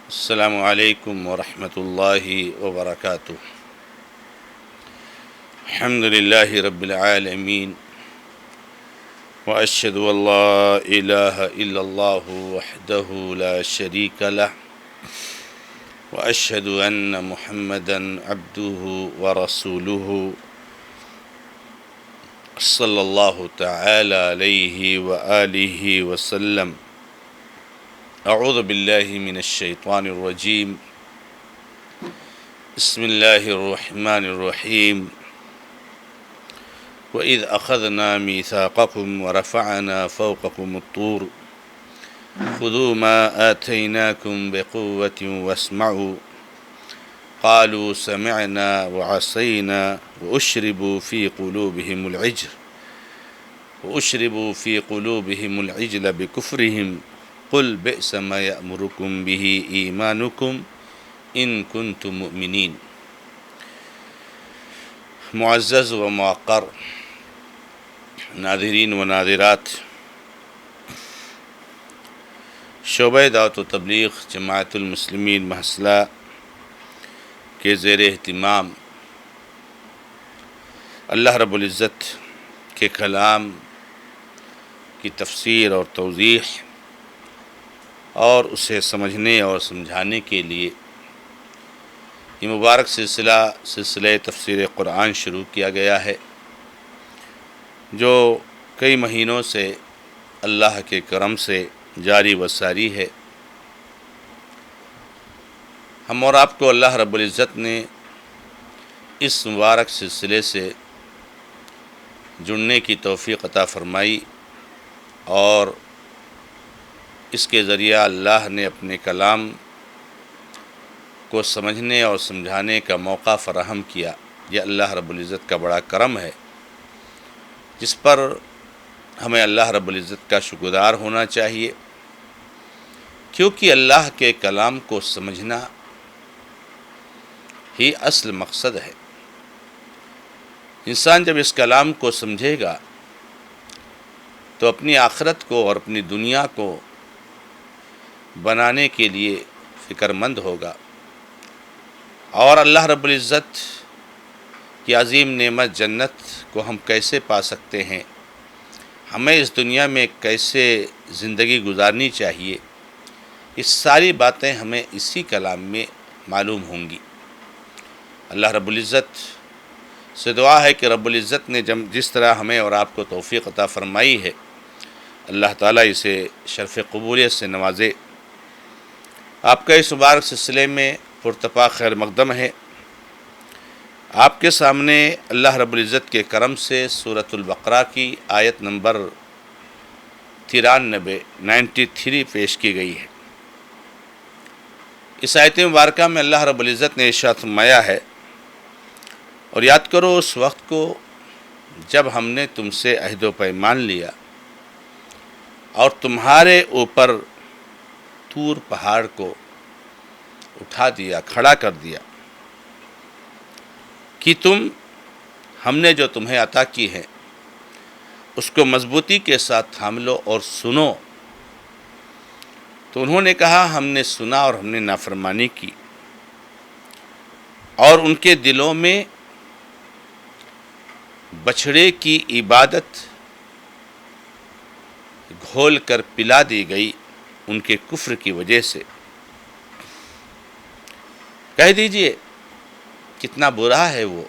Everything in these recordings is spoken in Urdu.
السلام علیکم ورحمۃ اللہ وبرکاتہ۔ الحمد للہ رب العالمین، واشہد ان لا الہ الا اللہ وحدہ لا شریک لہ، واشہد ان محمدا عبدہ ورسولہ صلی اللہ تعالی علیہ وآلہ وسلم۔ اعوذ باللہ من الشیطان الرجیم، بسم اللہ الرحمن الرحیم۔ وَإِذْ أَخَذْنَا مِيثَاقَكُمْ وَرَفَعْنَا فَوْقَكُمُ الطُّورَ خُذُوا مَا آتَيْنَاكُمْ بِقُوَّةٍ وَاسْمَعُوا قَالُوا سَمِعْنَا وَعَصَيْنَا وَأُشْرِبُوا فِي قُلُوبِهِمُ الْعِجْلَ بِكُفْرِهِمْ قُلْ بِئْسَ مَا يَأْمُرُكُمْ بِهِ إِيمَانُكُمْ إِن كُنتُم مُؤْمِنِينَ۔ معزز و موقر ناظرین و ناظرات، شعبہ دعوت و تبلیغ جماعت المسلمین محصلہ کے زیر اہتمام اللہ رب العزت کے کلام کی تفسیر اور توضیح اور اسے سمجھنے اور سمجھانے کے لیے یہ مبارک سلسلہ تفسیر قرآن شروع کیا گیا ہے، جو کئی مہینوں سے اللہ کے کرم سے جاری و ساری ہے۔ ہم اور آپ کو اللہ رب العزت نے اس مبارک سلسلے سے جڑنے کی توفیق عطا فرمائی، اور اس کے ذریعہ اللہ نے اپنے کلام کو سمجھنے اور سمجھانے کا موقع فراہم کیا۔ یہ اللہ رب العزت کا بڑا کرم ہے، جس پر ہمیں اللہ رب العزت کا شکرگزار ہونا چاہیے، کیونکہ اللہ کے کلام کو سمجھنا ہی اصل مقصد ہے۔ انسان جب اس کلام کو سمجھے گا تو اپنی آخرت کو اور اپنی دنیا کو بنانے کے لیے فکر مند ہوگا، اور اللہ رب العزت کی عظیم نعمت جنت کو ہم کیسے پا سکتے ہیں، ہمیں اس دنیا میں کیسے زندگی گزارنی چاہیے، یہ ساری باتیں ہمیں اسی کلام میں معلوم ہوں گی۔ اللہ رب العزت سے دعا ہے کہ رب العزت نے جس طرح ہمیں اور آپ کو توفیق عطا فرمائی ہے، اللہ تعالیٰ اسے شرف قبولیت سے نوازے۔ آپ کا اس مبارک سلسلے میں پرتپاک خیر مقدم ہے۔ آپ کے سامنے اللہ رب العزت کے کرم سے سورۃ البقرہ کی آیت نمبر 93 پیش کی گئی ہے۔ اس آیت مبارکہ میں اللہ رب العزت نے ارشاد فرمایا ہے، اور یاد کرو اس وقت کو جب ہم نے تم سے عہد و پیمان لیا اور تمہارے اوپر طور پہاڑ کو اٹھا دیا، کھڑا کر دیا، کہ ہم نے جو تمہیں عطا کی ہے اس کو مضبوطی کے ساتھ تھام لو اور سنو۔ تو انہوں نے کہا ہم نے سنا اور ہم نے نافرمانی کی، اور ان کے دلوں میں بچھڑے کی عبادت گھول کر پلا دی گئی ان کے کفر کی وجہ سے۔ کہہ دیجئے کتنا برا ہے وہ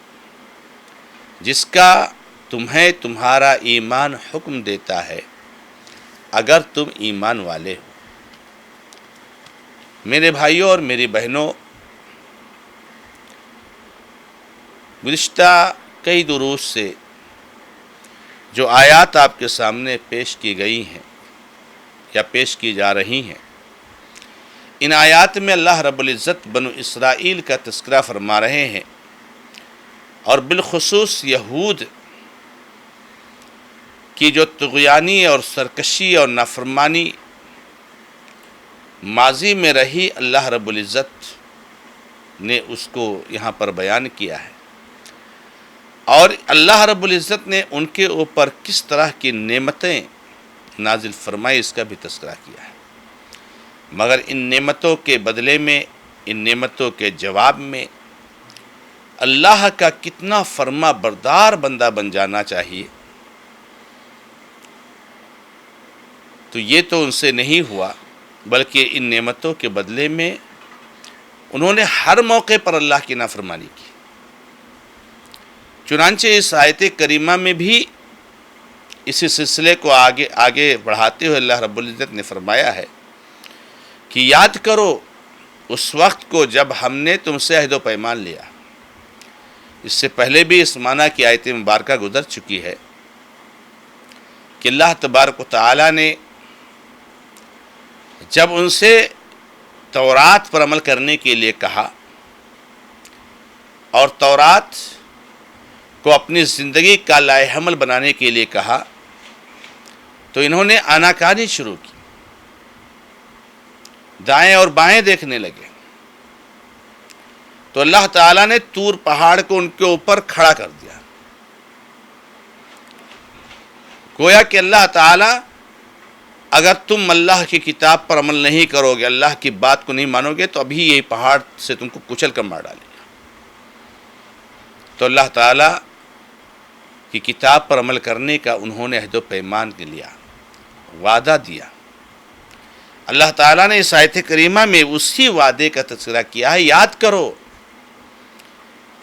جس کا تمہیں تمہارا ایمان حکم دیتا ہے، اگر تم ایمان والے ہو۔ میرے بھائیوں اور میری بہنوں، گزشتہ کئی دروس سے جو آیات آپ کے سامنے پیش کی گئی ہیں یا پیش کی جا رہی ہیں، ان آیات میں اللہ رب العزت بنو اسرائیل کا تذکرہ فرما رہے ہیں، اور بالخصوص یہود کی جو طغیانی اور سرکشی اور نافرمانی ماضی میں رہی، اللہ رب العزت نے اس کو یہاں پر بیان کیا ہے، اور اللہ رب العزت نے ان کے اوپر کس طرح کی نعمتیں نازل فرمائی اس کا بھی تذکرہ کیا ہے۔ مگر ان نعمتوں کے بدلے میں، ان نعمتوں کے جواب میں اللہ کا کتنا فرما بردار بندہ بن جانا چاہیے، تو یہ تو ان سے نہیں ہوا، بلکہ ان نعمتوں کے بدلے میں انہوں نے ہر موقع پر اللہ کی نافرمانی کی۔ چنانچہ اس آیت کریمہ میں بھی اسی سلسلے کو آگے بڑھاتے ہوئے اللہ رب العزت نے فرمایا ہے کہ یاد کرو اس وقت کو جب ہم نے تم سے عہد و پیمان لیا۔ اس سے پہلے بھی اس معنی کی آیت مبارکہ گزر چکی ہے کہ اللہ تبارک و تعالی نے جب ان سے تورات پر عمل کرنے کے لیے کہا اور تورات کو اپنی زندگی کا لائحہ عمل بنانے کے لیے کہا تو انہوں نے آناکانی شروع کی، دائیں اور بائیں دیکھنے لگے، تو اللہ تعالیٰ نے طور پہاڑ کو ان کے اوپر کھڑا کر دیا۔ گویا کہ اللہ تعالیٰ اگر تم اللہ کی کتاب پر عمل نہیں کرو گے، اللہ کی بات کو نہیں مانو گے، تو ابھی یہ پہاڑ سے تم کو کچل کر مار ڈالے گا۔ تو اللہ تعالیٰ کی کتاب پر عمل کرنے کا انہوں نے عہد و پیمان کے لیا، وعدہ دیا۔ اللہ تعالیٰ نے اس آیت کریمہ میں اسی وعدے کا تذکرہ کیا ہے، یاد کرو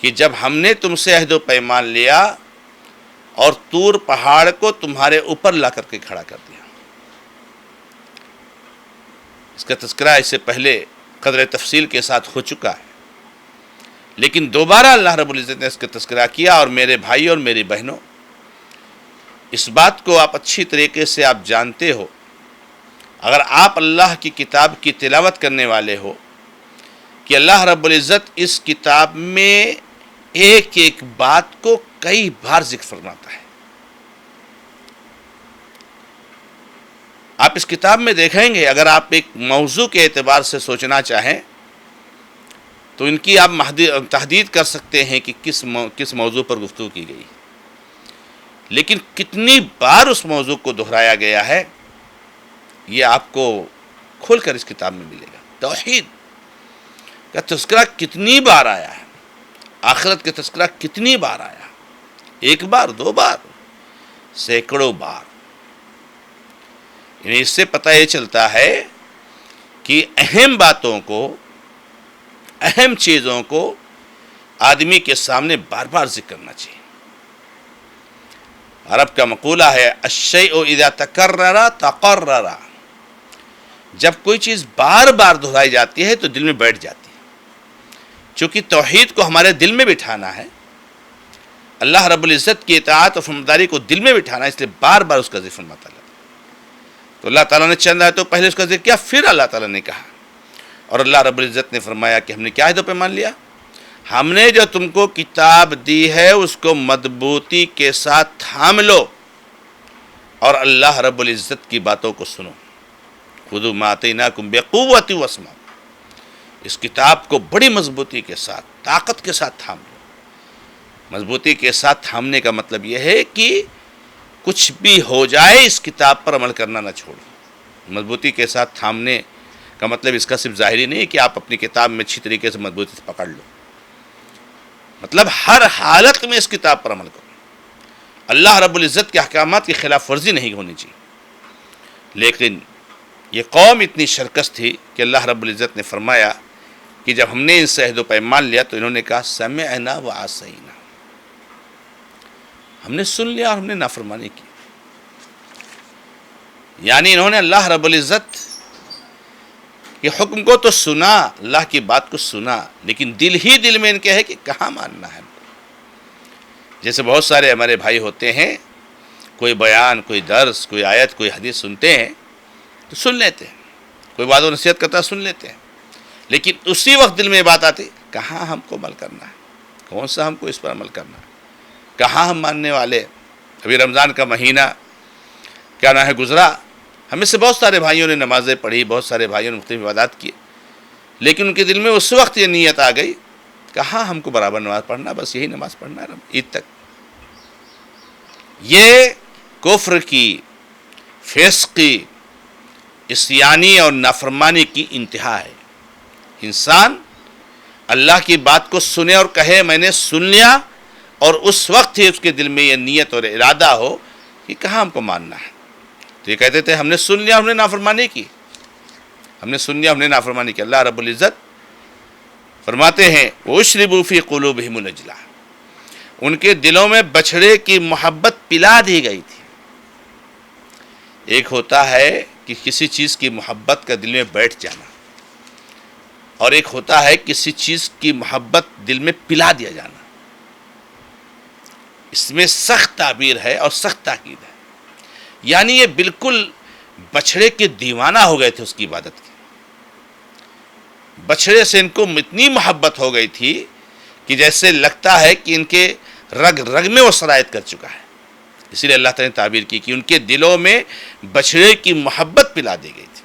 کہ جب ہم نے تم سے عہد و پیمان لیا اور طور پہاڑ کو تمہارے اوپر لا کر کے کھڑا کر دیا۔ اس کا تذکرہ اس سے پہلے قدر تفصیل کے ساتھ ہو چکا ہے، لیکن دوبارہ اللہ رب العزت نے اس کا تذکرہ کیا۔ اور میرے بھائی اور میری بہنوں، اس بات کو آپ اچھی طریقے سے آپ جانتے ہو، اگر آپ اللہ کی کتاب کی تلاوت کرنے والے ہو، کہ اللہ رب العزت اس کتاب میں ایک ایک بات کو کئی بار ذکر فرماتا ہے۔ آپ اس کتاب میں دیکھیں گے، اگر آپ ایک موضوع کے اعتبار سے سوچنا چاہیں تو ان کی آپ تحدید کر سکتے ہیں کہ کس موضوع پر گفتگو کی گئی، لیکن کتنی بار اس موضوع کو دہرایا گیا ہے یہ آپ کو کھول کر اس کتاب میں ملے گا۔ توحید کا تذکرہ کتنی بار آیا ہے، آخرت کا تذکرہ کتنی بار آیا، ایک بار، دو بار، سینکڑوں بار۔ یعنی اس سے پتہ یہ چلتا ہے کہ اہم باتوں کو، اہم چیزوں کو آدمی کے سامنے بار بار ذکر کرنا چاہیے۔ عرب کا مقولہ ہے الشیء اذا تکرر تقرر، جب کوئی چیز بار بار دہرائی جاتی ہے تو دل میں بیٹھ جاتی ہے۔ چونکہ توحید کو ہمارے دل میں بٹھانا ہے، اللہ رب العزت کی اطاعت اور فرمانبرداری کو دل میں بٹھانا ہے، اس لیے بار بار اس کا ذکر فرماتا ہے۔ تو اللہ تعالیٰ نے چند آیتوں پہلے اس کا ذکر کیا، پھر اللہ تعالیٰ نے کہا، اور اللہ رب العزت نے فرمایا کہ ہم نے کیا عہد و پیمان لیا، ہم نے جو تم کو کتاب دی ہے اس کو مضبوطی کے ساتھ تھام لو اور اللہ رب العزت کی باتوں کو سنو۔ خذوا ما آتیناکم بقوۃ واسمعوا، اس کتاب کو بڑی مضبوطی کے ساتھ، طاقت کے ساتھ تھام لو۔ مضبوطی کے ساتھ تھامنے کا مطلب یہ ہے کہ کچھ بھی ہو جائے اس کتاب پر عمل کرنا نہ چھوڑو۔ مضبوطی کے ساتھ تھامنے کا مطلب اس کا صرف ظاہری نہیں ہے کہ آپ اپنی کتاب میں اچھی طریقے سے مضبوطی سے پکڑ لو، مطلب ہر حالت میں اس کتاب پر عمل کرو۔ اللہ رب العزت کے احکامات کی خلاف ورزی نہیں ہونی چاہیے۔ لیکن یہ قوم اتنی شرکس تھی کہ اللہ رب العزت نے فرمایا کہ جب ہم نے ان سے عہد و پیمان لیا تو انہوں نے کہا سمعنا وعصینا، ہم نے سن لیا اور ہم نے نافرمانی کی۔ یعنی انہوں نے اللہ رب العزت کے حکم کو تو سنا، اللہ کی بات کو سنا، لیکن دل ہی دل میں ان کے ہے کہ کہاں ماننا ہے۔ جیسے بہت سارے ہمارے بھائی ہوتے ہیں، کوئی بیان، کوئی درس، کوئی آیت، کوئی حدیث سنتے ہیں تو سن لیتے ہیں، کوئی بات و نصیحت کرتا سن لیتے ہیں، لیکن اسی وقت دل میں بات آتی کہاں ہم کو عمل کرنا ہے، کون سا ہم کو اس پر عمل کرنا ہے، کہاں ہم ماننے والے۔ ابھی رمضان کا مہینہ کیا نہ ہے گزرا، ہمیں سے بہت سارے بھائیوں نے نمازیں پڑھی، بہت سارے بھائیوں نے مختلف عبادات کیے، لیکن ان کے دل میں اس وقت یہ نیت آ گئی کہاں ہم کو برابر نماز پڑھنا، بس یہی نماز پڑھنا ہے عید تک۔ یہ کفر کی، فسق کی عصیانی اور نافرمانی کی انتہا ہے۔ انسان اللہ کی بات کو سنے اور کہے میں نے سن لیا، اور اس وقت ہی اس کے دل میں یہ نیت اور ارادہ ہو کہ کہاں ہم کو ماننا ہے۔ تو یہ کہتے تھے ہم نے سن لیا، ہم نے نافرمانی کی، ہم نے سن لیا، ہم نے نافرمانی کی۔ اللہ رب العزت فرماتے ہیں وَأُشْرِبُوا فِي قُلُوبِهِمُ الْعِجْلَ، ان کے دلوں میں بچھڑے کی محبت پلا دی گئی تھی۔ ایک ہوتا ہے کہ کسی چیز کی محبت کا دل میں بیٹھ جانا، اور ایک ہوتا ہے کسی چیز کی محبت دل میں پلا دیا جانا۔ اس میں سخت تعبیر ہے اور سخت تاکید ہے، یعنی یہ بالکل بچھڑے کے دیوانہ ہو گئے تھے اس کی عبادت کی۔ بچھڑے سے ان کو اتنی محبت ہو گئی تھی کہ جیسے لگتا ہے کہ ان کے رگ رگ میں وہ سرایت کر چکا ہے۔ اسی لیے اللہ تعالیٰ نے تعبیر کی کہ ان کے دلوں میں بچھڑے کی محبت پلا دی گئی تھی۔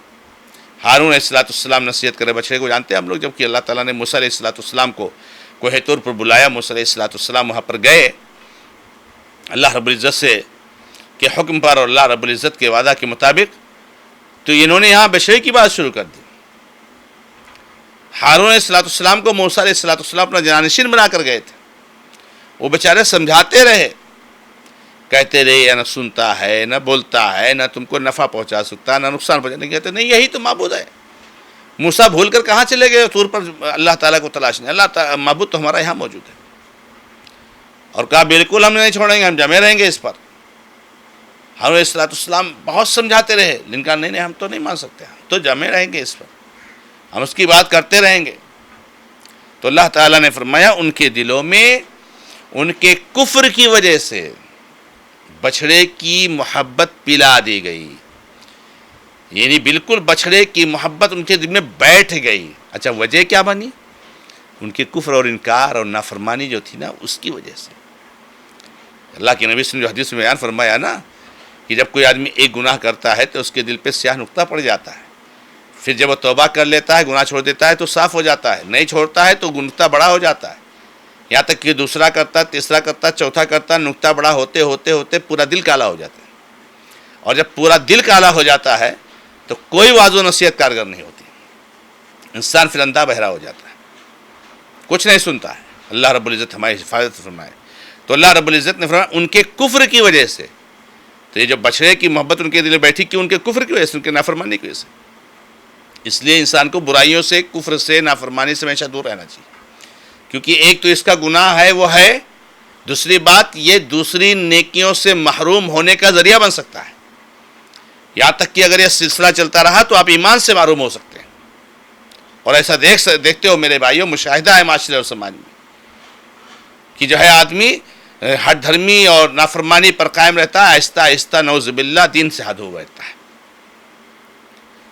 ہارون علیہ السلام نصیحت کرے بچھڑے کو، جانتے ہیں ہم لوگ، جب کہ اللہ تعالیٰ نے موسیٰ علیہ السلام کو کوہ طور پر بلایا، موسیٰ علیہ السلام وہاں پر گئے اللہ رب العزت سے کے حکم پر اور اللہ رب العزت کے وعدہ کے مطابق، تو انہوں نے یہاں بچھڑے کی بات شروع کر دی۔ ہارون علیہ السلام کو موسیٰ علیہ السلام اپنا جانشین بنا کر گئے تھے، وہ بیچارے سمجھاتے رہے، کہتے رہے یا نہ سنتا ہے نہ بولتا ہے، نہ تم کو نفع پہنچا سکتا نہ نقصان پہنچانے، کہتے نہیں یہی تو معبود ہے۔ موسیٰ بھول کر کہاں چلے گئے طور پر اللہ تعالیٰ کو تلاشنے، اللہ معبود تو ہمارا یہاں موجود ہے، اور کہا بالکل ہم نہیں چھوڑیں گے، ہم جمے رہیں گے اس پر۔ ہارون علیہ السلام بہت سمجھاتے رہے، لیکن کہا نہیں ہم تو نہیں مان سکتے، ہم تو جمے رہیں گے اس پر، ہم اس کی بات کرتے رہیں گے۔ تو اللہ تعالیٰ نے فرمایا ان کے دلوں میں ان کے کفر کی وجہ سے بچھڑے کی محبت پلا دی گئی، یعنی بالکل بچھڑے کی محبت ان کے دل میں بیٹھ گئی۔ اچھا وجہ کیا بنی؟ ان کے کفر اور انکار اور نافرمانی جو تھی نا، اس کی وجہ سے۔ اللہ کے نبی صلی اللہ علیہ وسلم جو حدیث میں بیان فرمایا نا کہ جب کوئی آدمی ایک گناہ کرتا ہے تو اس کے دل پہ سیاہ نقطہ پڑ جاتا ہے، پھر جب وہ توبہ کر لیتا ہے، گناہ چھوڑ دیتا ہے تو صاف ہو جاتا ہے، نہیں چھوڑتا ہے تو نقطہ بڑا ہو جاتا ہے، یہاں تک کہ دوسرا کرتا، تیسرا کرتا، چوتھا کرتا، نقطہ بڑا ہوتے ہوتے ہوتے پورا دل کالا ہو جاتا ہے، اور جب پورا دل کالا ہو جاتا ہے تو کوئی واعظ و نصیحت کارگر نہیں ہوتی، انسان پھر اندھا بہرا ہو جاتا ہے، کچھ نہیں سنتا ہے۔ اللہ رب العزت ہماری حفاظت فرمائے۔ تو اللہ رب العزت نے فرمایا ان کے کفر کی وجہ سے، تو یہ جو بچھڑے کی محبت ان کے دل میں بیٹھی کیوں؟ ان کے کفر کی وجہ سے، ان کے نافرمانی کی وجہ سے۔ اس لیے انسان کو برائیوں سے، کفر سے، نافرمانی سے ہمیشہ دور رہنا چاہیے، کیونکہ ایک تو اس کا گناہ ہے وہ ہے، دوسری بات یہ دوسری نیکیوں سے محروم ہونے کا ذریعہ بن سکتا ہے، یہاں تک کہ اگر یہ سلسلہ چلتا رہا تو آپ ایمان سے محروم ہو سکتے ہیں۔ اور ایسا دیکھتے ہو میرے بھائیوں، مشاہدہ ہے معاشرے اور سماج میں کہ جو ہے آدمی ہٹ دھرمی اور نافرمانی پر قائم رہتا ہے، آہستہ آہستہ نعوذ باللہ دین سے ہٹ ہو بیٹھتا ہے۔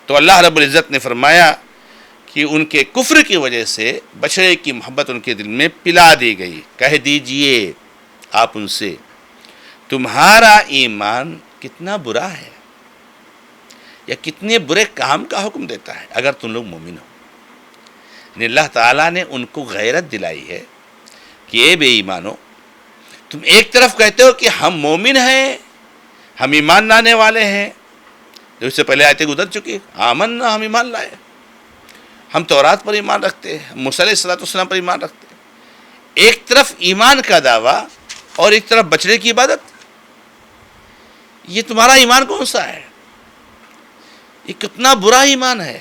تو اللہ رب العزت نے فرمایا کہ ان کے کفر کی وجہ سے بچھڑے کی محبت ان کے دل میں پلا دی گئی۔ کہہ دیجئے آپ ان سے تمہارا ایمان کتنا برا ہے، یا کتنے برے کام کا حکم دیتا ہے اگر تم لوگ مومن ہو۔ یعنی اللہ تعالیٰ نے ان کو غیرت دلائی ہے کہ اے بے ایمانو، تم ایک طرف کہتے ہو کہ ہم مومن ہیں، ہم ایمان لانے والے ہیں، جو اس سے پہلے آیتیں گزر چکی، آمنا، ہم ایمان لائے، ہم تورات پر ایمان رکھتے ہیں، موسیٰ علیہ السلام پر ایمان رکھتے ہیں۔ ایک طرف ایمان کا دعویٰ اور ایک طرف بچڑے کی عبادت، یہ تمہارا ایمان کون سا ہے؟ یہ کتنا برا ایمان ہے،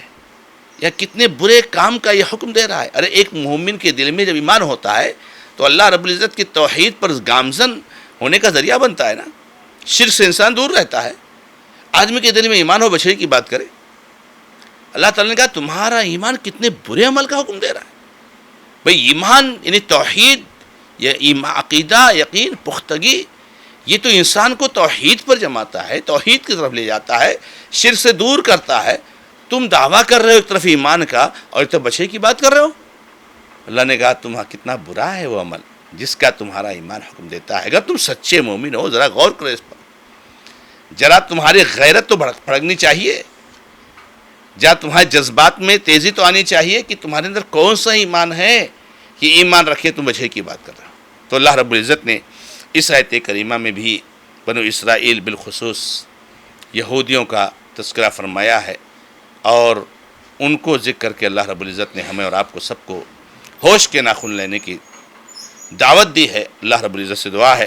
یا کتنے برے کام کا یہ حکم دے رہا ہے۔ ارے ایک مومن کے دل میں جب ایمان ہوتا ہے تو اللہ رب العزت کی توحید پر گامزن ہونے کا ذریعہ بنتا ہے نا، شرک سے انسان دور رہتا ہے۔ آدمی کے دل میں ایمان ہو، بچڑے کی بات کرے، اللہ تعالیٰ نے کہا تمہارا ایمان کتنے برے عمل کا حکم دے رہا ہے۔ بھئی ایمان یعنی توحید یا عقیدہ، یقین، پختگی، یہ تو انسان کو توحید پر جماتا ہے، توحید کی طرف لے جاتا ہے، شرک سے دور کرتا ہے۔ تم دعویٰ کر رہے ہو ایک طرف ایمان کا اور ایک طرف بچڑے کی بات کر رہے ہو۔ اللہ نے کہا تمہارا کتنا برا ہے وہ عمل جس کا تمہارا ایمان حکم دیتا ہے۔ اگر تم سچے مومن ہو ذرا غور کرو اس پر، ذرا تمہاری غیرت تو بھڑکنی چاہیے، ذرا تمہارے جذبات میں تیزی تو آنی چاہیے کہ تمہارے اندر کون سا ایمان ہے کہ ایمان رکھے تم بچڑے کی بات کر رہے ہو۔ تو اللہ رب العزت نے اس آیت کریمہ میں بھی بنو اسرائیل بالخصوص یہودیوں کا تذکرہ فرمایا ہے اور ان کو ذکر کر کے اللہ رب العزت نے ہمیں اور آپ کو سب کو ہوش کے ناخن لینے کی دعوت دی ہے۔ اللہ رب العزت سے دعا ہے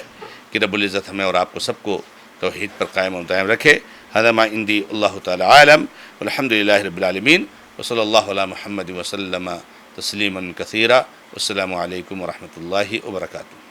کہ رب العزت ہمیں اور آپ کو سب کو توحید پر قائم و دائم رکھے۔ ھذا ما عندی، اللہ تعالی عالم، والحمد للہ رب العالمین، وصلی اللہ علی محمد وسلم تسلیما کثیرا، والسلام علیکم ورحمۃ اللہ وبرکاتہ۔